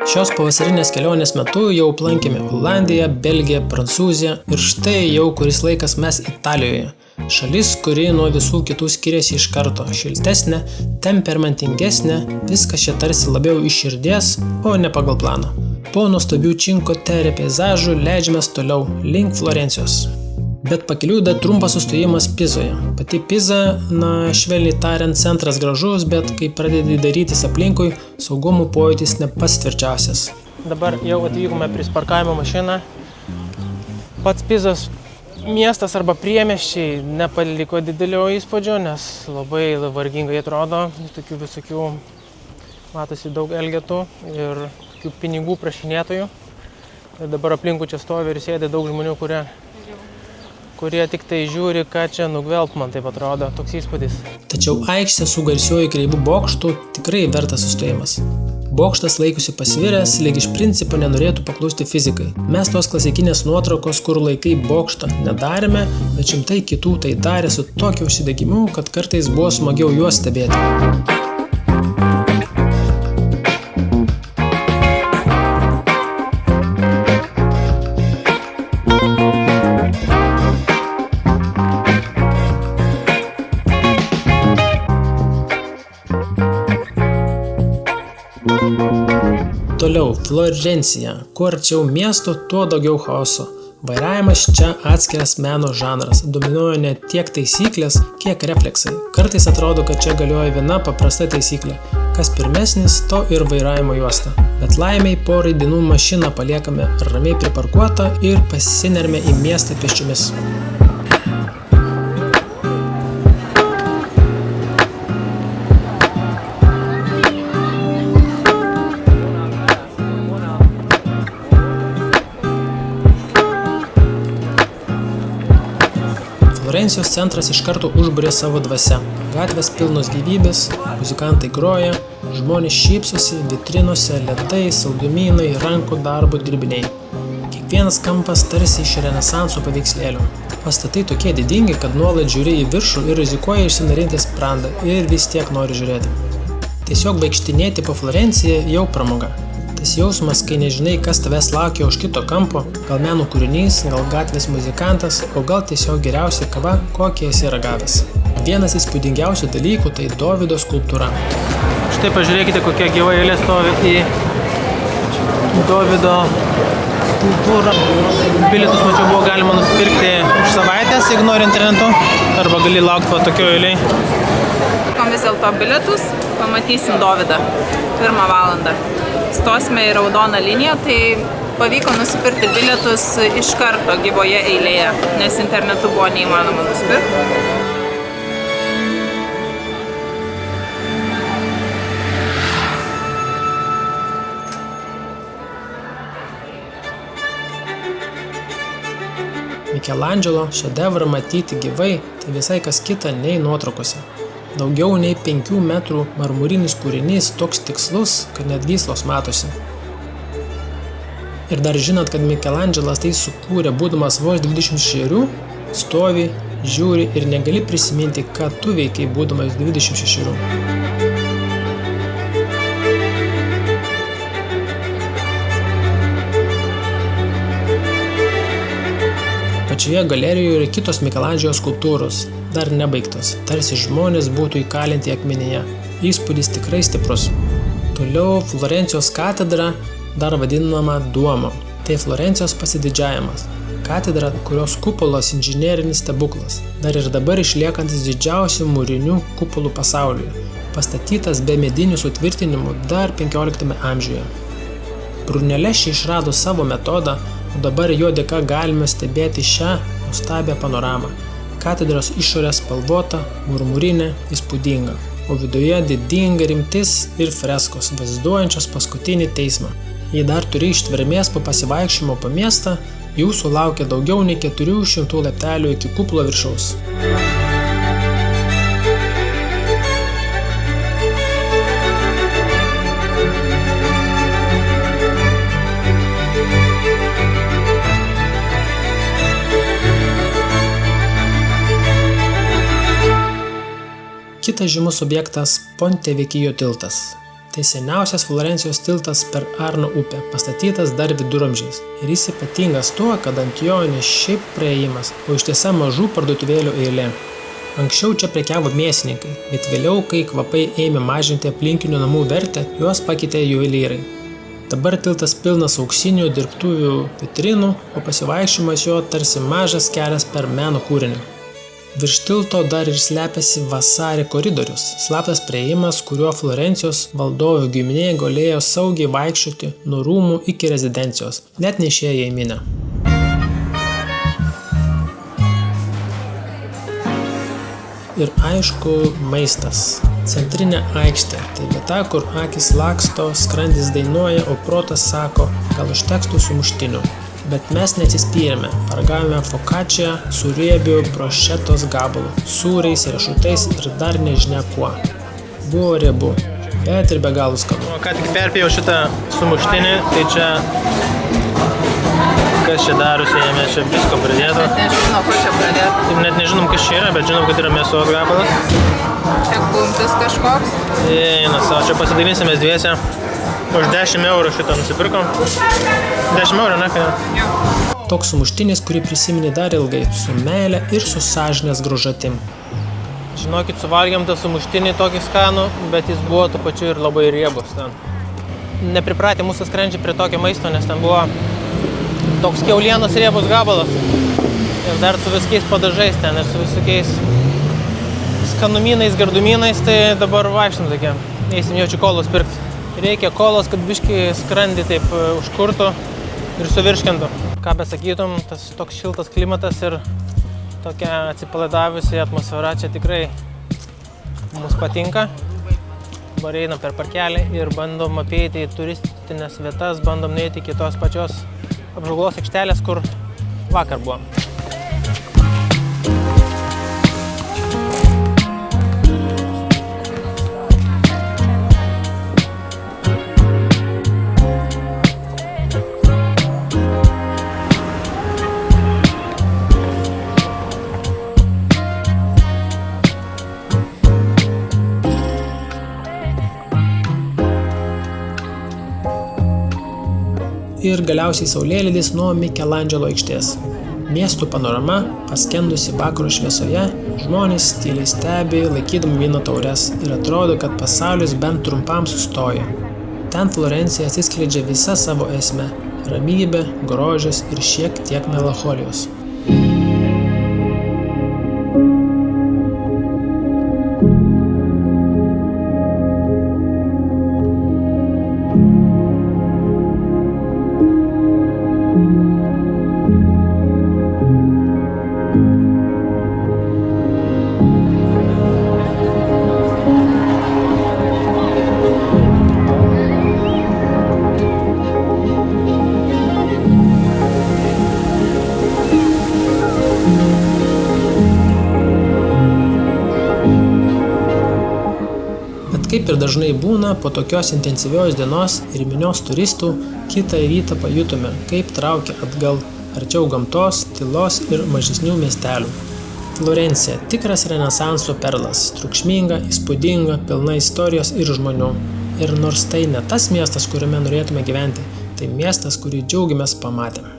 Šios pavasarinės kelionės metu jau aplankėme Olandiją, Belgiją, Prancūziją ir štai jau kuris laikas mes Italijoje. Šalis, kuri nuo visų kitų skiriasi iš karto. Šiltesnė, temperamentingesnė, viskas čia tarsi labiau iš širdies, o ne pagal planą. Po nuostabių Cinque Terre peizažų leidžiamės toliau link Florencijos. Bet pakeliui dar trumpas sustojimas Pizoje. Pati Piza, švelniai tariant, centras gražus, bet kai pradedi darytis aplinkui, saugumo pojūtis ne pats tvirčiausias. Dabar jau atvykome prie parkavimo mašiną. Pats Pizos miestas arba priemiesčiai nepaliko didelio įspūdžio, nes labai vargingai atrodo, tokių visokių matosi daug elgetų ir tokių pinigų prašinėtojų. Ir dabar aplinkui čia stovi ir sėdi daug žmonių, kurie tik tai žiūri, ką čia nugvelbt, man taip atrodo, toks įspūdis. Tačiau aikštė su garsiuoju kreivu bokštu tikrai vertas sustojimas. Bokštas laikosi pasviręs, lyg iš principo nenorėtų paklusti fizikai. Mes tos klasikinės nuotraukos, kur laikai bokštą, nedarėme, bet šimtai kitų tai darė su tokiu užsidegimu, kad kartais buvo smagiau juos stebėti. Toliau, Florencija. Kuo arčiau miesto, tuo daugiau chaoso. Vairavimas čia atskiras meno žanras. Dominuoja ne tiek taisyklės, kiek refleksai. Kartais atrodo, kad čia galioja viena paprasta taisyklė. Kas pirmesnis, to ir vairavimo juosta. Bet laimiai porai dienų mašiną paliekame ramiai priparkuotą ir pasinerme į miestą pėsčiomis. Florencijos centras iš karto užburia savo dvasia. Gatvės pilnos gyvybės, muzikantai groja, žmonės šypsosi, vitrinose, ledai, saldumynai, rankų darbo dirbiniai. Kiekvienas kampas tarsi iš renesanso paveikslėlių. Pastatai tokie didingi, kad nuolat žiūri į viršų ir rizikuoja išsinarinti sprandą ir vis tiek nori žiūrėti. Tiesiog vaikštinėti po Florenciją jau pramoga. Tas jausmas, kai nežinai, kas tavęs laukia už kito kampo, gal meno kūrinys, gal gatvės muzikantas, o gal tiesiog geriausia kava, kokį esi ragavęs. Vienas įspūdingiausių dalykų tai Dovydo skulptūra. Štai pažiūrėkite, kokia gyva eilė stovi į Dovydo skulptūrą. Bilietus, mačiau, buvo galima nusipirkti už savaitės, jeigu nori internetu, arba gali laukti po tokio eilėj. Vis dėlto bilietus, pamatysim Dovydą 1 valandą. Stosime į raudoną liniją, tai pavyko nusipirkti bilietus iš karto gyvoje eilėje, nes internetu buvo neįmanoma nusipirkti. Mikelandželo šedevrą matyti gyvai tai visai kas kita nei nuotraukose. Daugiau nei 5 metrų marmurinis kūrinys toks tikslus, kad net gyslos matosi. Ir dar žinot, kad Mikelandželas tai sukūrė būdamas vos 26, stovi, žiūri ir negali prisiminti, ką tu veikiai būdamas 26. Pačioje galerijoje yra kitos Mikelandželo skulptūros, dar nebaigtos, tarsi žmonės būtų įkalinti akmenyje. Įspūdis tikrai stiprus. Toliau Florencijos katedra, dar vadinama Duomo. Tai Florencijos pasididžiavimas. Katedra, kurios kupolas inžinerinis stebuklas, dar ir dabar išliekantis didžiausių mūrinių kupolų pasaulyje, pastatytas be medinių sutvirtinimų dar 15 amžiuje. Brunelleschi išrado savo metodą, o dabar jo dėka galime stebėti šią nuostabią panoramą. Katedros išorė spalvota, murmurinė, įspūdinga, o viduje didinga rimtis ir freskos, vaizduojančios paskutinį teismą. Jei dar turi ištvermės po pasivaikščiojimo po miestą, jūsų laukia daugiau nei 400 laiptelių iki kupolo viršaus. Kitas žymus objektas Ponte Vecchio tiltas. Tai Tai seniausias Florencijos tiltas per Arno upę, pastatytas dar viduramžiais. Ir jis ypatingas tuo, kad ant jo ne šiaip praėjimas, o ištiesa mažų parduotuvėlių eilė. Anksčiau čia prekiavo mėsininkai, bet vėliau, kai kvapai ėmė mažinti aplinkinių namų vertę, juos pakeitė juvelyrai. Dabar tiltas pilnas auksinių dirbtuvių vitrinų, o pasivaikščiojimas jo tarsi mažas kelias per meno kūrinį. Virš tilto dar ir slepiasi Vasari koridorius, slaptas priėjimas, kuriuo Florencijos valdovių giminė galėjo saugiai vaikščioti nuo rūmų iki rezidencijos, net neišėję į minią. Ir aišku, maistas. Centrinė aikštė – tai vieta, kur akis laksto, skrandis dainuoja, o protas sako, gal užteks tų sumuštinių. Bet mes neatsispyrėme, paragavome focaccią su riebiu brošetos gabalu, sūriais, riešutais ir dar nežinia kuo. Buvo riebu, bet ir be galo skanu. Ką tik perpėjau šitą sumuštinį, tai čia kas čia darosi, jame čia visko pridėta. Net nežinom, ko čia pradėti. Net nežinom, kas čia yra, bet žinom, kad yra mėsos gabalas. Čia kumpis kažkoks. Čia pasidalinsimės dviese. Už 10 eurų šitą nusipirkom. 10 eurų, ne? Jo. Toks sumuštinis, kurį prisiminė dar ilgai, su meile ir su sąžinės graužatim. Žinokit, suvalgėm tą sumuštinį tokį skanų, bet jis buvo tuo pačiu ir labai riebus ten. Nepripratė mūsų skrandžiai prie tokio maisto, nes ten buvo toks kiaulienos riebus gabalas. Ir dar su viskiais padažais ten ir su visokiais skanumynais, gardumynais, tai dabar vaikštam tokie. Eisim jaučiu kolos pirkti. Reikia kolos, kad biškį skrandį taip užkurtų ir suvirškintų. Ką besakytum, tas toks šiltas klimatas ir tokia atsipalaidavusi atmosfera čia tikrai mums patinka. Dabar einam per parkelį ir bandom apeiti turistinės vietas, bandom nueiti iki tos pačios apžvalgos aikštelės, kur vakar buvom. Ir galiausiai saulėlydis nuo Mikelandželo aikštės. Miestų panorama, paskendusi vakaro šviesoje, žmonės tyliai stebi, laikydami vyno taures ir atrodo, kad pasaulis bent trumpam sustoja. Ten Florencija atsiskleidžia visa savo esme – ramybė, grožis ir šiek tiek melancholijos. Kaip ir dažnai būna, po tokios intensyvios dienos ir minios turistų, kitą rytą pajutome, kaip traukia atgal, arčiau gamtos, tylos ir mažesnių miestelių. Florencija – tikras renesanso perlas, triukšminga, įspūdinga, pilna istorijos ir žmonių. Ir nors tai ne tas miestas, kuriame norėtume gyventi, tai miestas, kurį džiaugiamės pamatę.